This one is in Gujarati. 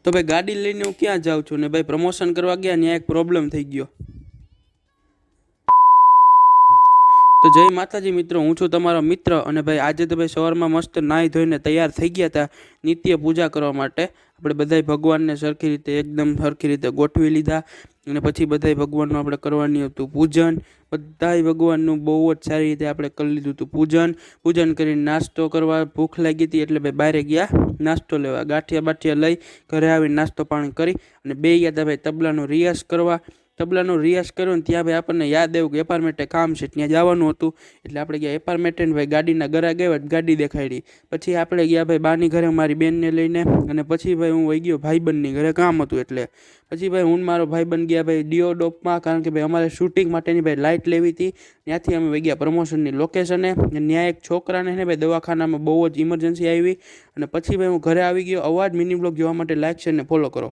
તો ભાઈ ગાડી લઈને હું ક્યાં જાઉં છું ને ભાઈ પ્રમોશન કરવા ગયા ત્યાં એક પ્રોબ્લેમ થઈ ગયો। તો જય માતાજી મિત્રો, હું છું તમારો મિત્ર અને ભાઈ આજે તો ભાઈ સવારમાં મસ્ત નાહી ધોઈને તૈયાર થઈ ગયા હતા નિત્ય પૂજા કરવા માટે। આપણે બધાય ભગવાનને સરખી રીતે એકદમ સરખી રીતે ગોઠવી લીધા અને પછી બધાય ભગવાનનું આપણે કરવાની હતું પૂજન। બધાય ભગવાનનું બહુ જ સારી રીતે આપણે કરી લીધું હતું પૂજન કરીને નાસ્તો કરવા ભૂખ લાગી હતી એટલે ભાઈ બહાર ગયા નાસ્તો લેવા। ગાંઠિયા બાઠિયા લઈ ઘરે આવીને નાસ્તો પાણી કરી અને બે ગયા હતા ભાઈ તબલાનો રિયાઝ કરવા। તબલાનો રિયાઝ કર્યો ને ત્યાં ભાઈ આપણને યાદ આવ્યું કે એપાર્ટમેન્ટે કામ છે ત્યાં જવાનું હતું એટલે આપણે ગયા એપાર્ટમેન્ટે ભાઈ ગાડીના ગરા ગયા ગાડી દેખાડી। પછી આપણે ગયા ભાઈ બાની ઘરે મારી બેનને લઈને અને પછી ભાઈ હું વહી ગયો ભાઈબંધની ઘરે કામ હતું એટલે પછી ભાઈ હું મારો ભાઈબંધ ગયા ભાઈ ડીઓડોપમાં, કારણ કે ભાઈ અમારે શૂટિંગ માટેની ભાઈ લાઇટ લેવી હતી। ત્યાંથી અમે વહી ગયા પ્રમોશનની લોકેશને। ત્યાં એક છોકરાને ભાઈ દવાખાનામાં બહુ જ ઇમરજન્સી આવી અને પછી ભાઈ હું ઘરે આવી ગયો। અવાજ મિની બ્લોગ જોવા માટે લાઈક છે ને ફોલો કરો।